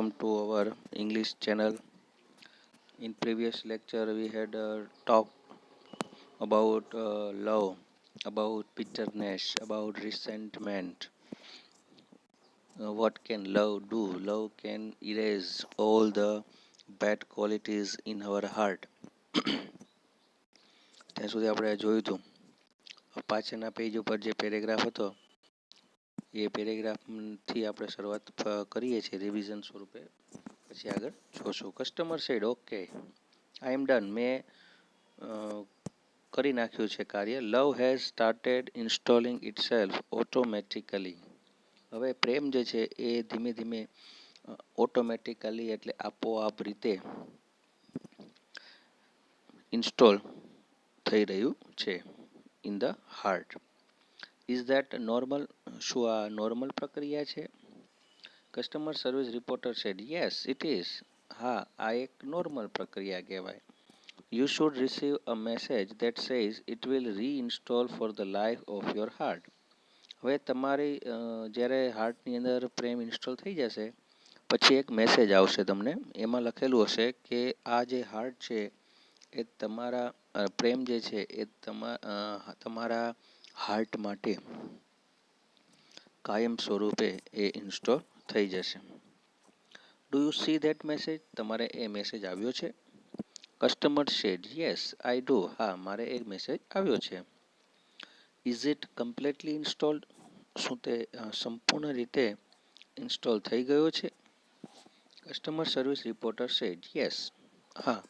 welcome to our English channel. In previous lecture we had talked about love, about bitterness, about resentment. What can love do? Love can erase all the bad qualities in our heart. ત્યાં સુધી આપણે જોયું હતું. પાછળના page ઉપર જે paragraph હતો એ પેરેગ્રાફથી આપણે શરૂઆત કરીએ છીએ રિવિઝન સ્વરૂપે. પછી આગળ જોશું. Customer said okay I am done. મેં કરી નાખ્યું છે કાર્ય. Love has started installing itself automatically. હવે પ્રેમ જે છે એ ધીમે ધીમે ઓટોમેટિકલી એટલે આપોઆપ રીતે ઇન્સ્ટોલ થઈ રહ્યું છે in the heart. Is that normal? શું આ નોર્મલ પ્રક્રિયા છે? Customer service reporter said yes it is. હા, આ એક નોર્મલ પ્રક્રિયા કહેવાય. You should receive a message that says it will reinstall for the life of your heart. હવે તમારી જ્યારે હાર્ટની અંદર પ્રેમ ઇન્સ્ટોલ થઈ જશે પછી એક મેસેજ આવશે તમને. એમાં લખેલું હશે કે આ જે હાર્ટ છે એ તમારા પ્રેમ જે છે એ તમારા હાર્ટ માટે કાયમ સ્વરૂપે એ ઇન્સ્ટોલ થઈ જશે. Do you see that message? તમારે એ મેસેજ આવ્યો છે? Customer said yes I do. હા, મારે એક મેસેજ આવ્યો છે. Is it completely installed? શું તે સંપૂર્ણ રીતે ઇન્સ્ટોલ થઈ ગયો છે? Customer service reporter said yes. હા,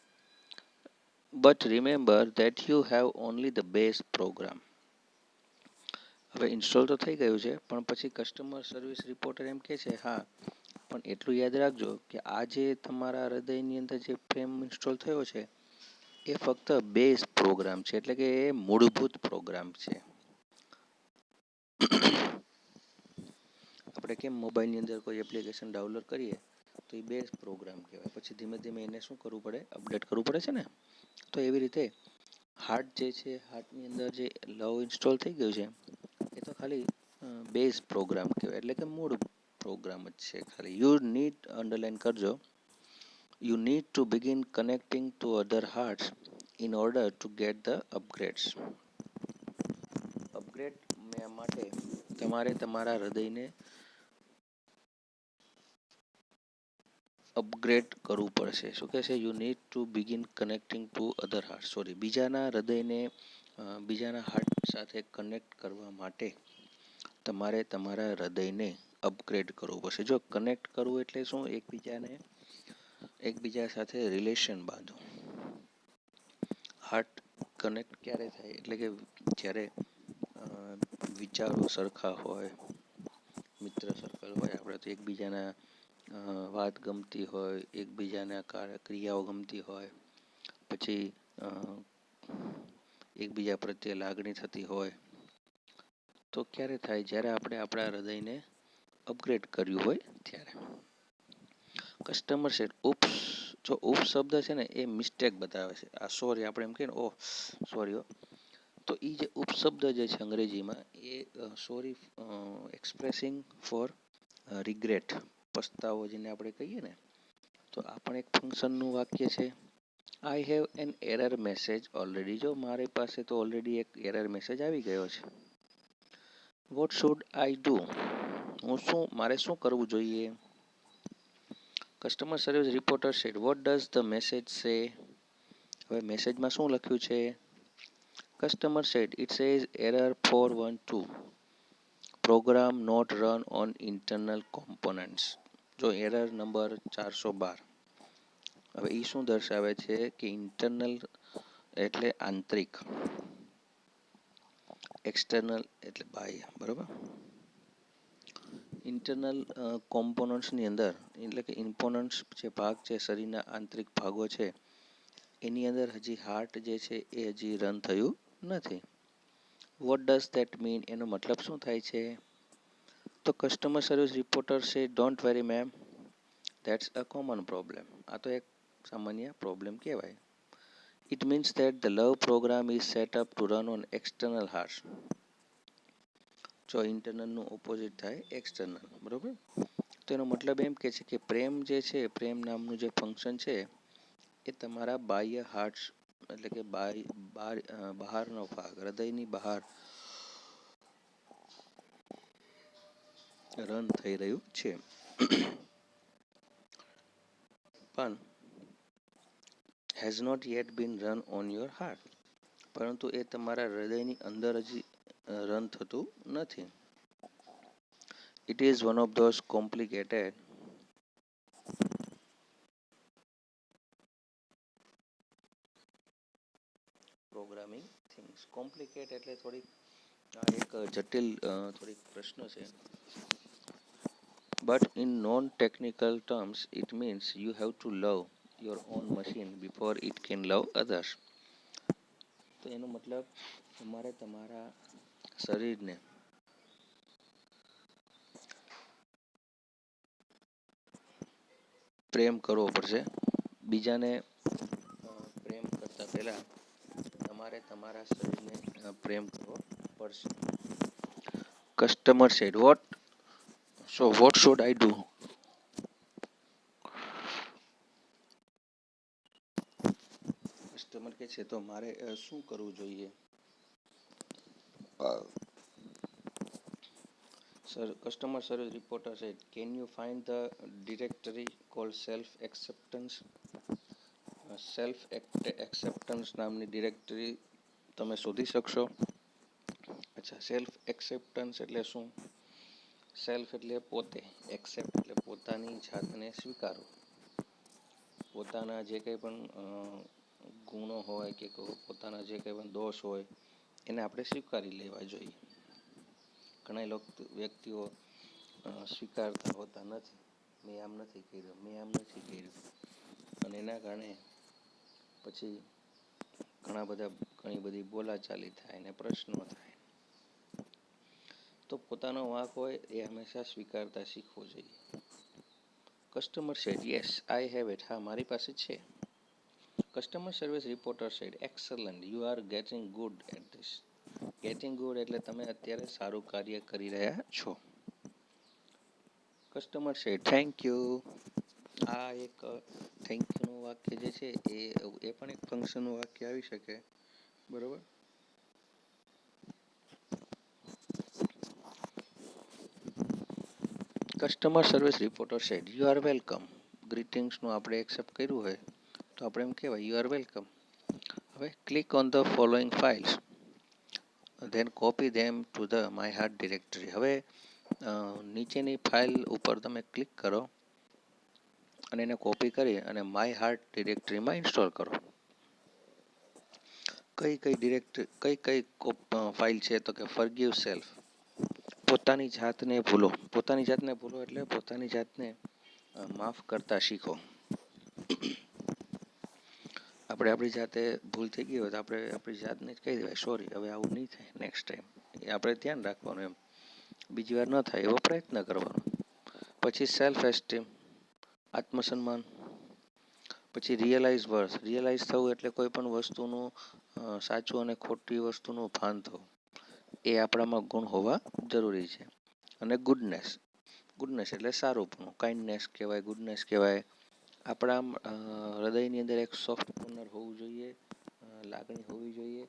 but remember that you have only the base program. હવે ઇન્સ્ટોલ તો થઈ ગયું છે પણ પછી કસ્ટમર સર્વિસ રિપોર્ટર એમ કહે છે હા પણ એટલું યાદ રાખજો કે આ જે તમારા હૃદયની અંદર જે પ્રેમ ઇન્સ્ટોલ થયો છે એ ફક્ત બેઝ પ્રોગ્રામ છે, એટલે કે એ મૂળભૂત પ્રોગ્રામ છે. આપણે કેમ મોબાઈલની અંદર કોઈ એપ્લિકેશન ડાઉનલોડ કરીએ તો એ બેઝ પ્રોગ્રામ કહેવાય. પછી ધીમે ધીમે એને શું કરવું પડે? અપડેટ કરવું પડે છે ને. તો એવી રીતે હાર્ટ જે છે, હાર્ટની અંદર જે લવ ઇન્સ્ટોલ થઈ ગયું છે એ તો ખાલી બેઝ પ્રોગ્રામ કહેવાય, એટલે કે મૂળ પ્રોગ્રામ જ છે ખાલી. યુ નીડ, અંડરલાઈન કરજો, you need to begin connecting to other hearts in order to get the upgrades. Upgrade માટે તમારે તમારા હૃદયને અપગ્રેડ કરવું પડશે. શું કહે છે? You need to begin connecting to other heart. Sorry, બીજાના હૃદયને બીજાના હાર્ટ સાથે કનેક્ટ કરવા માટે તમારે તમારા હૃદયને અપગ્રેડ કરવું પડશે. જો કનેક્ટ કરવું એટલે શું? એકબીજા સાથે રિલેશન બાંધો. હાર્ટ કનેક્ટ ક્યારે થાય? એટલે કે જ્યારે વિચારો સરખા હોય, મિત્ર સર્કલ હોય, આપણે તો એકબીજાના વાત ગમતી હોય, એકબીજાના ક્રિયાઓ ગમતી હોય, પછી એકબીજા પ્રત્યે લાગણી થતી હોય, તો ક્યારે થાય? જ્યારે આપણે આપણા હૃદયને અપગ્રેડ કર્યું હોય ત્યારે. Customer said oops. જો ઉપ્સ શબ્દ છે ને એ મિસ્ટેક બતાવે છે. આ સોરી આપણે એમ કહીએ ને, ઓહ સોરી હો, તો એ જે ઉપશબ્દ જે છે અંગ્રેજીમાં એ સોરી એક્સપ્રેસિંગ ફોર રિગ્રેટ, પસ્તાવો જેને આપણે કહીએ ને, તો આ પણ એક ફંક્શનનું વાક્ય છે. I have an error message already. જો મારી પાસે તો ઓલરેડી એક એરર મેસેજ આવી ગયો છે. What should I do? મારે શું કરવું જોઈએ? Customer service reporter said what does the message say? હવે મેસેજમાં શું લખ્યું છે? Customer said it says error 412, program not run on internal components. જો એરર નંબર 412. હવે એ શું દર્શાવે છે કે ઇન્ટરનલ એટલે આંતરિક, એક્સટર્નલ એટલે બાહ્ય, બરાબર. ઇન્ટરનલ કોમ્પોનન્ટ્સની અંદર એટલે કે ઇમ્પોનન્ટ્સ જે ભાગ છે, શરીરના આંતરિક ભાગો છે, એની અંદર હજી હાર્ટ જે છે એ હજી રન થયું નથી. What does that mean? એનો મતલબ શું થાય છે? તો customer service reporter say don't worry ma'am, that's a common problem. આ તો એક સામાન્ય પ્રોબ્લેમ કહેવાય. It means that the love program is set up to run on external heart. જો ઇન્ટરનલનું ઓપોઝિટ થાય એક્સટર્નલ, બરાબર. તો એનો મતલબ એમ કે છે કે પ્રેમ જે છે, પ્રેમ નામનું જે ફંક્શન છે એ તમારા બાહ્ય હાર્ટ એટલે કે બહારનો ભાગ, હૃદયની બહાર રન થઈ રહ્યું છે. પણ has not yet been run on your heart, પરંતુ એ તમારા હૃદયની અંદર હજી રન થતું નથી. It is one of those complicated programming things. Complicate એટલે થોડીક આ એક જટિલ થોડીક પ્રશ્ન છે. But in non technical terms it means you have to love your own machine before it can love others. તો એનો મતલબ તમારે તમારા શરીરને પ્રેમ કરવો પડશે. બીજાને પ્રેમ કરતા પહેલા તમારે તમારા શરીરને પ્રેમ કરવો પડશે. Customer said what should I do? Customer કે છે તો મારે શું કરવું જોઈએ? Customer service reporter said, "Can you find the directory called self-acceptance?" Self નામની ડિરેક્ટરી તમે શોધી શકશો? અચ્છા, સેલ્ફ એક્સેપ્ટન્સ એટલે શું? સેલ્ફ એટલે પોતે, એક્સેપ્ટ એટલે પોતાની જાતને સ્વીકારો. પોતાના જે કંઈ પણ ગુણો હોય કે પોતાના જે કંઈ પણ દોષ હોય એને આપણે સ્વીકારી લેવા જોઈએ. ઘણા વ્યક્તિઓ સ્વીકારતા હોતા નથી. મેં આમ નથી કર્યું, અને એના કારણે પછી ઘણી બધી બોલાચાલી થાય ને પ્રશ્નો થાય. તો પોતાનો વાંક હોય એ હંમેશા સ્વીકારતા શીખવો જોઈએ. Customer said, "yes, I have it." હા, મારી પાસે છે. Customer service reporter said, "excellent, you are getting good at this." Getting good એટલે તમે અત્યારે સારું કાર્ય કરી રહ્યા છો. Customer said, "thank you." આ એક થેન્ક યુનું વાક્ય જે છે એ પણ એક ફંક્શનનું વાક્ય આવી શકે, બરોબર. Customer service reporter said, "you are welcome." ગ્રીટિંગ્સનું આપણે એક્સેપ્ટ કર્યું હોય તો આપણે એમ કહેવાય, "યુ આર વેલકમ." હવે click on the following files, then copy them to the my heart directory. હવે નીચેની ફાઇલ ઉપર તમે ક્લિક કરો અને એને કોપી કરી અને માય હાર્ટ ડિરેક્ટરીમાં ઇન્સ્ટોલ કરો. કઈ ફાઇલ છે તો કે ફોરગીવ સેલ્ફ, પોતાની જાતને ભૂલો. પોતાની જાતને ભૂલો એટલે પોતાની જાતને માફ કરતા શીખો. આપણે આપણી જાતે ભૂલ થઈ ગઈ હોય તો આપણે આપણી જાતને જ કહી દેવાય, સોરી, હવે આવું નહીં થાય, નેક્સ્ટ ટાઈમ. એ આપણે ધ્યાન રાખવાનું, એમ બીજી વાર ન થાય એવો પ્રયત્ન કરવાનો. પછી સેલ્ફ એસ્ટીમ, આત્મસન્માન. પછી રિયલાઇઝ વર્થ, રિયલાઇઝ થવું એટલે કોઈ પણ વસ્તુનું સાચું અને ખોટી વસ્તુનું ભાન થવું. એ આપણામાં ગુણ હોવા જરૂરી છે. અને ગુડનેસ એટલે સારુંપણું, કાઇન્ડનેસ કહેવાય, ગુડનેસ કહેવાય. આપણા હૃદયની અંદર એક સોફ્ટ કોર્નર હોવું જોઈએ, લાગણી હોવી જોઈએ,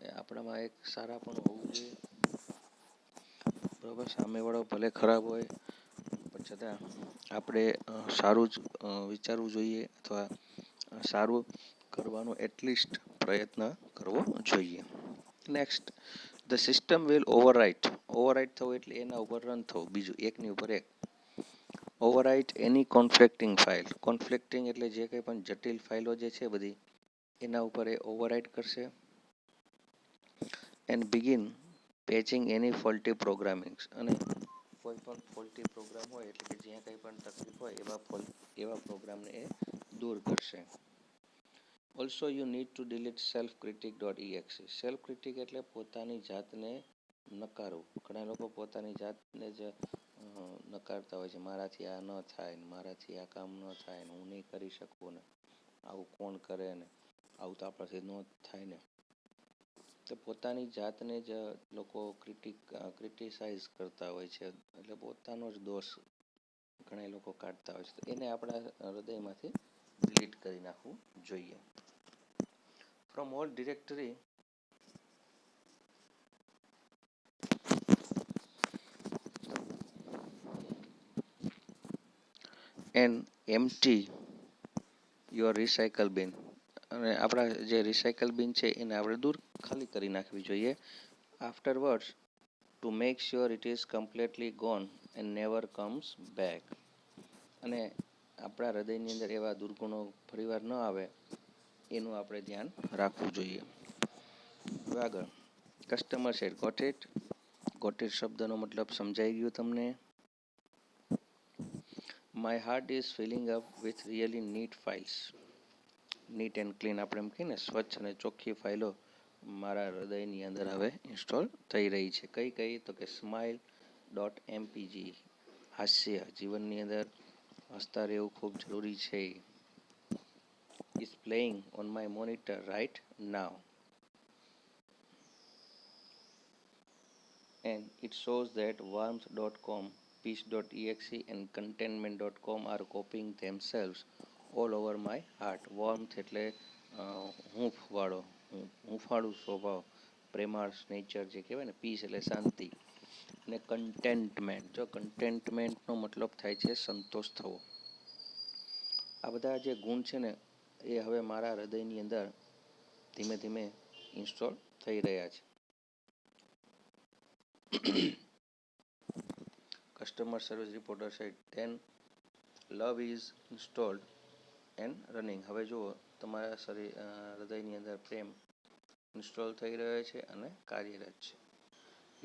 આપણામાં એક સારાપણું હોવું જોઈએ, બરાબર. સામેવાળો ભલે ખરાબ હોય પણ છતાં આપણે સારું જ વિચારવું જોઈએ અથવા સારું કરવાનો એટલીસ્ટ પ્રયત્ન કરવો જોઈએ. Next, the system will overwrite થવું એટલે એના ઉપર રન થવું, બીજું એકની ઉપર એક. ઓવરરાઇટ એની કોન્ફ્લિક્ટિંગ ફાઇલ, કોન્ફ્લિક્ટિંગ એટલે જે કંઈ પણ જટિલ ફાઇલો જે છે બધી, એના ઉપર એ ઓવરરાઇટ કરશે. And begin patching any faulty programmings, અને કોઈ પણ ફોલ્ટી પ્રોગ્રામ હોય એટલે કે જ્યાં કંઈ પણ તકલીફ હોય એવા પ્રોગ્રામને એ દૂર કરશે. Also you need to delete self-critic.exe. Self-critic એટલે પોતાની જાતને નકારવું. ઘણા લોકો પોતાની જાતને જ નકારતા હોય છે, મારાથી આ ન થાય ને, મારાથી આ કામ ન થાય ને, હું નહીં કરી શકું ને, આવું કોણ કરે ને, આવું તો આપણાથી ન થાય ને. તો પોતાની જાતને જ લોકો ક્રિટિસાઇઝ કરતા હોય છે, એટલે પોતાનો જ દોષ ઘણા લોકો કાઢતા હોય છે, તો એને આપણા હૃદયમાંથી ડિલીટ કરી નાખવું જોઈએ. From all directory and empty your recycle બિન, અને આપણા જે રિસાયકલ બિન છે એને આપણે દૂર ખાલી કરી નાખવી જોઈએ. Afterwards to make sure it is completely gone and never comes back. અને આપણા હૃદયની અંદર એવા દુર્ગુણો ફરીવાર ન આવે એનું આપણે ધ્યાન રાખવું જોઈએ. હવે આગળ, customer said got it. Got it શબ્દનો મતલબ સમજાઈ ગયો તમને? My heart is filling up with really neat files. Neat and clean આપણે એમ કહીએ ને, સ્વચ્છ અને ચોખ્ખી ફાઇલો મારા હૃદયની અંદર હવે ઇન્સ્ટોલ થઈ રહી છે. કઈ કઈ? તો કે smile.mpg, હાસ્ય, જીવનની અંદર હસતા રહેવું ખૂબ જરૂરી છે. Is playing on my monitor right now and it shows that warmth.com, peace.exe and contentment.com are copying themselves all over my heart. warmth એટલે હૂંફાળું સ્વભાવ, પ્રેમાળ નેચર જે કહેવાય ને, પીસ એટલે શાંતિ, અને કન્ટેન્ટમેન્ટ, જો કન્ટેન્ટમેન્ટનો મતલબ થાય છે સંતોષ થવો. આ બધા જે ગુણ છે ને એ હવે મારા હૃદયની અંદર ધીમે ધીમે ઇન્સ્ટોલ થઈ રહ્યા છે. Customer service reporter side 10 love is installed and running. હવે જુઓ, તમારા હૃદયની અંદર પ્રેમ ઇન્સ્ટોલ થઈ રહ્યો છે અને કાર્યરત છે.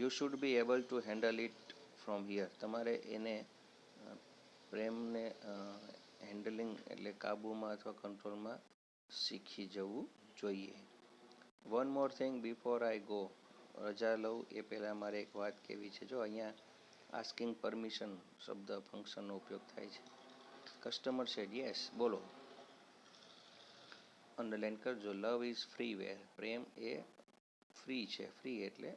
You should be able to handle it from here. તમારે એને પ્રેમને હેન્ડલિંગ એટલે કાબૂમાં અથવા કંટ્રોલમાં શીખી જવું જોઈએ. One more thing before I go. રજા લઉં એ પહેલાં મારે એક વાત કહેવી છે. જો અહીંયા આસ્કિંગ પરમિશન શબ્દ ફંક્શનનો ઉપયોગ થાય છે. કસ્ટમર સેડ યસ, બોલો. અંડરલાઇન કરજો. Love is free where. પ્રેમ એ ફ્રી છે. ફ્રી એટલે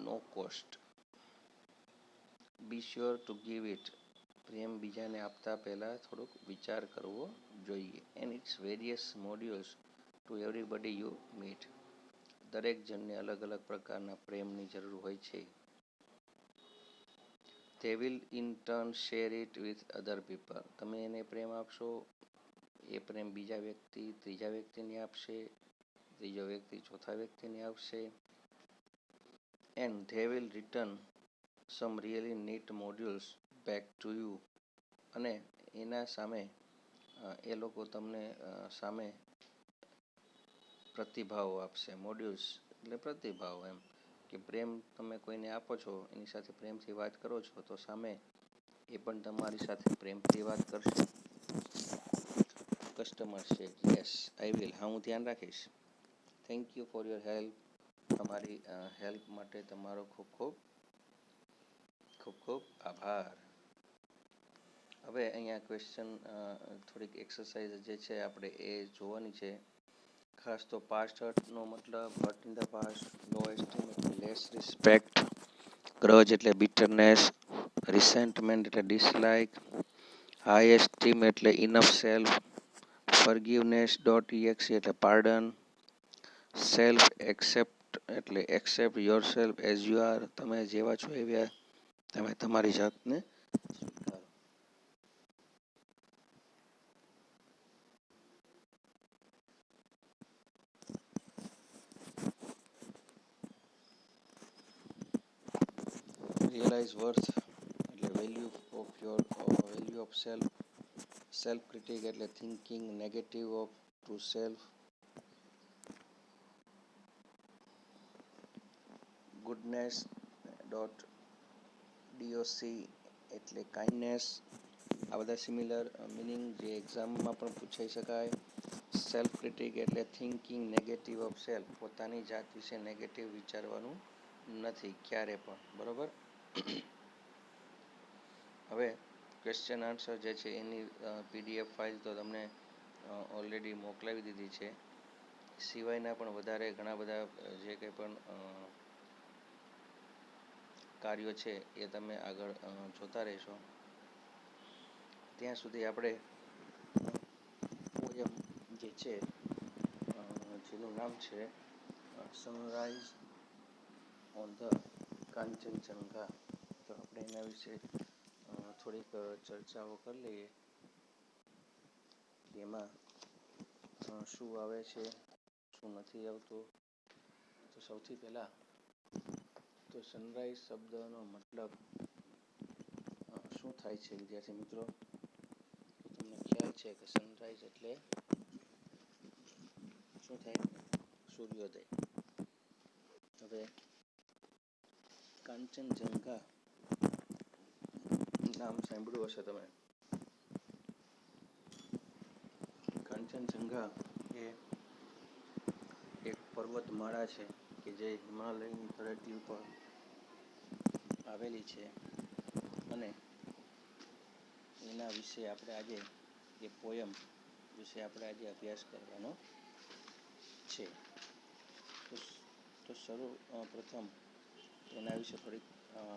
no cost. Be sure to give it. પ્રેમ બીજાને આપતા પહેલાં થોડોક વિચાર કરવો જોઈએ. And it's various modules to everybody you meet. દરેક જણને અલગ અલગ પ્રકારના પ્રેમની જરૂર હોય છે. they will in turn share it with other people. તમે એને પ્રેમ આપશો, એ પ્રેમ બીજા વ્યક્તિ ત્રીજા વ્યક્તિને આપશે, ત્રીજો વ્યક્તિ ચોથા વ્યક્તિને આપશે. and they will return some really neat modules back to you. અને એના સામે એ લોકો તમને સામે પ્રતિભાવો આપશે. મોડ્યુલ્સ એટલે પ્રતિભાવ, એમ કે પ્રેમ તમે કોઈને આપો છો, એની સાથે પ્રેમથી વાત કરો છો, તો સામે એ પણ તમારી સાથે પ્રેમથી વાત કરશે. કસ્ટમર છે યસ આઈ વિલ. હા, હું ધ્યાન રાખીશ. Thank you for your help. તમારી હેલ્પ માટે તમારો ખૂબ ખૂબ ખૂબ ખૂબ આભાર. હવે અહીંયા ક્વેશ્ચન થોડીક એક્સરસાઇઝ જે છે આપણે એ જોવાની છે. ખાસ તો પાસ્ટ હર્ટનો મતલબ hurt in the past, low esteem એટલે લેસ રિસ્પેક્ટ, ગ્રજ એટલે બિટરનેસ, રિસેન્ટમેન્ટ એટલે ડિસલાઇક, હાઈ એસ્ટીમ એટલે ઇનફ સેલ્ફ, forgiveness.exe એટલે પાર્ડન, સેલ્ફ એક્સેપ્ટ એટલે accept your self as you are. તમે જેવા છો એવા તમે તમારી જાતને સ્વીકારો. રિયલાઇઝ વર્થ એટલે value of self. Self critic એટલે thinking negative of to self. goodness.doc એટલે કાઇન્ડનેસ. આ બધા સિમિલર મિનિંગ જે એક્ઝામમાં પણ પૂછાઈ શકાય. સેલ્ફ ક્રિટિક એટલે થિંકિંગ નેગેટિવ ઓફ સેલ્ફ. પોતાની જાત વિશે નેગેટિવ વિચારવાનું નથી ક્યારે પણ, બરોબર. હવે ક્વેશ્ચન આન્સર જે છે એની પીડીએફ ફાઇલ તો તમને ઓલરેડી મોકલાવી દીધી છે. સિવાયના પણ વધારે ઘણા બધા જે કંઈ પણ કાર્યો છે એ તમે આગળ જોતા રહેશો. ત્યાં સુધી આપણે પોયમ જે છે જેનું નામ છે સનરાઈઝ ઓન ધ કાંચનજંઘા, તો આપણે એના વિશે થોડીક ચર્ચાઓ કરી લઈએ કે એમાં શું આવે છે, શું નથી આવતું. તો સૌથી પહેલાં તો સનરાઈઝ શબ્દનો મતલબ શું થાય છે વિદ્યાર્થી મિત્રો? તમને ખ્યાલ છે કે સનરાઈઝ એટલે શું થાય? સૂર્યોદય. હવે કાંચનજંઘા નામ સાંભળ્યું હશે તમે. કાંચનજંઘા એ એક પર્વતમાળા છે કે જે હિમાલયની તળેટી ઉપર આવેલી છે, અને એના વિશે આપણે આજે એ પોયમ વિશે આપણે આજે અભ્યાસ કરવાનો છે. તો પ્રથમ એના વિશે થોડીક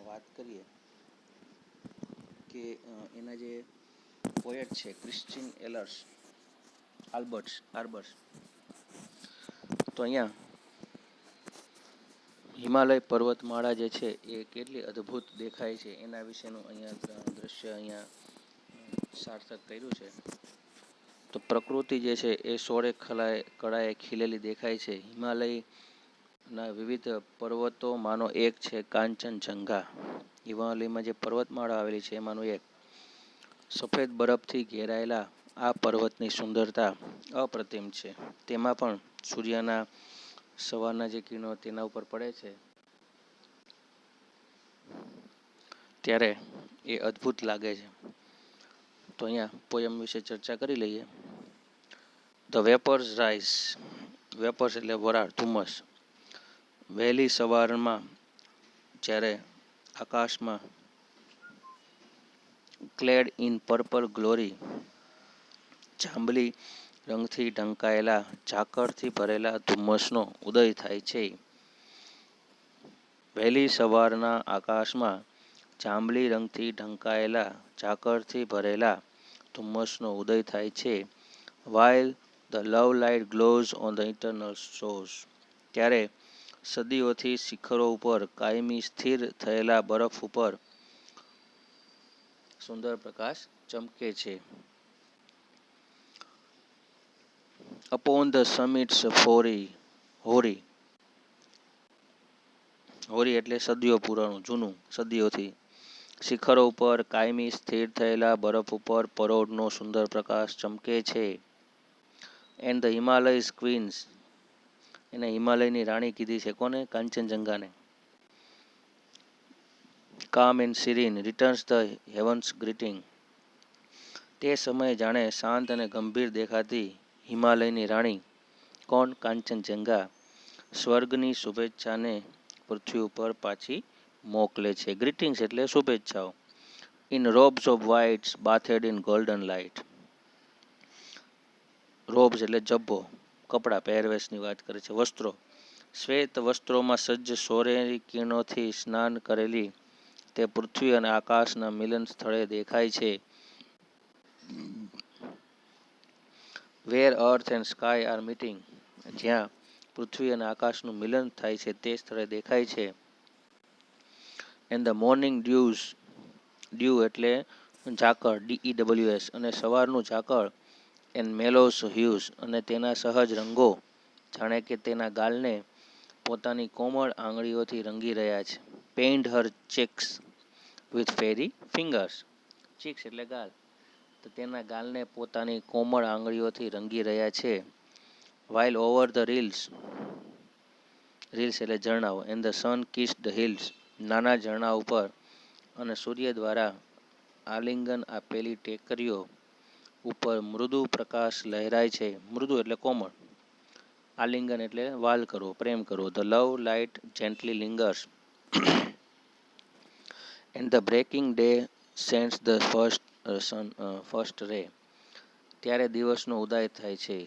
વાત કરીએ કે એના જે પોએટ છે ક્રિશ્ચિયન આલ્બર્ટ્સ. તો અહીંયા હિમાલય પર્વતમાળા જે છે એ કેટલી અદ્ભુત દેખાય છે એના વિશેનું અહીંયા દ્રશ્ય અહીંયા સાર્થક કર્યું છે. તો પ્રકૃતિ જે છે એ સોળે કળાએ ખીલેલી દેખાય છે. હિમાલયના વિવિધ પર્વતોમાંનો એક છે કાંચનજંઘા. હિમાલયમાં જે પર્વતમાળા આવેલી છે એમાંનું એક. સફેદ બરફથી ઘેરાયેલા આ પર્વતની સુંદરતા અપ્રતિમ છે. તેમાં પણ સૂર્યના સવારના જે કિરણો તેના ઉપર પડે છે ત્યારે એ અદ્ભુત લાગે છે. તો અહીંયા પોયમ વિશે ચર્ચા કરી લઈએ. The vapours rise. વેપર્સ એટલે વરાળ, ધુમ્મસ. વહેલી સવારમાં જ્યારે આકાશમાં ક્લેડ ઇન પર્પલ ગ્લોરી, જાંબલી રંગથી ઢંકાયેલા ઝાકળથી ભરેલા ધુમ્મસનો ઉદય થાય છે. વહેલી સવારના આકાશમાં જાંબલી રંગથી ઢંકાયેલા ઝાકળથી ભરેલા ધુમ્મસનો ઉદય થાય છે. while the love light glows on the eternal shores. ત્યારે સદીઓથી શિખરો ઉપર કાયમી સ્થિર થયેલા બરફ ઉપર સુંદર પ્રકાશ ચમકે છે. upon the summits of હોરી એટલે સદીઓ પુરાણું, જૂનું, સદીઓથી. શિખરો ઉપર કાયમી સ્થિર થયેલા બરફ ઉપર પરોઢનો સુંદર પ્રકાશ ચમકે છે. And the Himalayas queens. એને હિમાલયની રાણી કીધી છે કોને? કાંચનજંઘાને. Calm and serene returns the heavens greeting. તે સમયે જાણે શાંત અને ગંભીર દેખાતી હિમાલયની રાણી, કોણ? કાંચનજંઘા, સ્વર્ગની શુભેચ્છાને પૃથ્વી ઉપર પાછી મોકલે છે. ગ્રીટિંગ્સ એટલે શુભેચ્છાઓ. In robes of whites bathed in golden light. Robes એટલે જબ્બો, કપડાં, પહેરવેશની વાત કરે છે, વસ્ત્રો. શ્વેત વસ્ત્રોમાં સજ્જ સોનેરી કિરણોથી સ્નાન કરેલી તે પૃથ્વી અને આકાશના મિલન સ્થળે દેખાય છે. Where earth and sky are meeting. જ્યાં પૃથ્વી અને આકાશનું મિલન થાય છે તે સ્થળે દેખાય છે. એન્ડ ધ મોર્નિંગ ડ્યુ એટલે ઝાકળ, DEWS, અને સવારનું ઝાકળ. એન્ડ મેલોસ હ્યુઝ, અને તેના સહજ રંગો, જાણે કે તેના ગાલને પોતાની કોમળ આંગળીઓથી રંગી રહ્યા છે. Painted her cheeks with fairy fingers. Cheeks એટલે ગાલ, તો તેના ગાલને પોતાની કોમળ આંગળીઓથી રંગી રહ્યા છે. while over the rills એટલે ઝરણાઓ. And the sun kissed the hills. નાના ઝરણા ઉપર અને સૂર્ય દ્વારા આલિંગન આપેલી ટેકરીઓ ઉપર મૃદુ પ્રકાશ લહેરાય છે. મૃદુ એટલે કોમળ, આલિંગન એટલે વાલ કરવો, પ્રેમ કરવો. The love light gently lingers. And the breaking day sends the first ray. ત્યારે દિવસનો ઉદય થાય છે.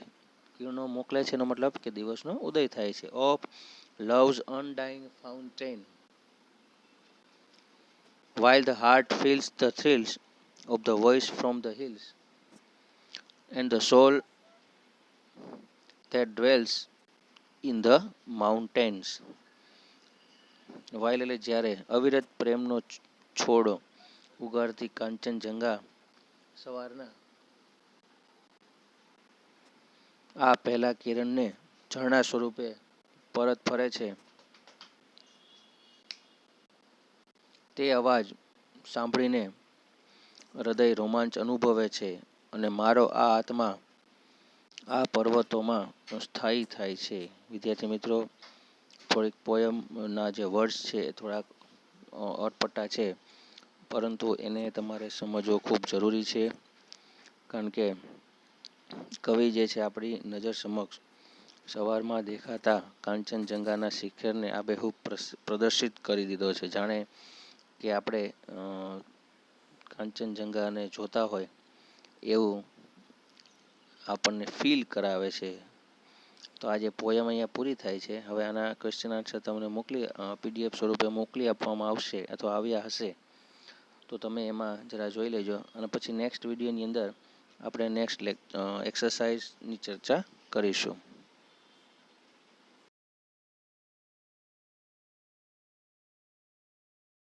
કિરણો મોકલે છે એનો મતલબ કે દિવસનો ઉદય થાય છે. Of loves અનડાઇંગ fountain. while the heart feels the thrills of the voice from the hills, and the soul that dwells in the mountains. while એટલે જ્યારે અવિરત પ્રેમનો છોડ ઉગાડતી કાંચનજંગા સવારના આ પહેલા કિરણને ઝરણા સ્વરૂપે પરત ફરે છે, તે અવાજ સાંભળીને હૃદય રોમાંચ અનુભવે છે અને મારો આ આત્મા આ પર્વતોમાં સ્થાયી થાય છે. વિદ્યાર્થી મિત્રો, થોડીક પોયમના જે વર્ડ્સ છે એ થોડાક અટપટા છે, પરંતુ એને તમારે સમજવો ખૂબ જરૂરી છે, કારણ કે કવિ જે છે આપણી નજર સમક્ષ સવારમાં દેખાતા કાંચનજંગાના શિખરને આબેહૂબ પ્રદર્શિત કરી દીધો છે. જાણે કે આપણે કાંચનજંગાને જોતા હોય એવું આપણને ફીલ કરાવે છે. તો આ જે પોયમ અહીંયા પૂરી થાય છે. હવે આના ક્વેશ્ચન આન્સર તમને પીડીએફ સ્વરૂપે મોકલી આપવામાં આવશે અથવા આવ્યા હશે, તો તમે એમાં જરા જોઈ લેજો, અને પછી નેક્સ્ટ વિડીયોની અંદર આપણે નેક્સ્ટ એક્સરસાઇઝની ચર્ચા કરીશું.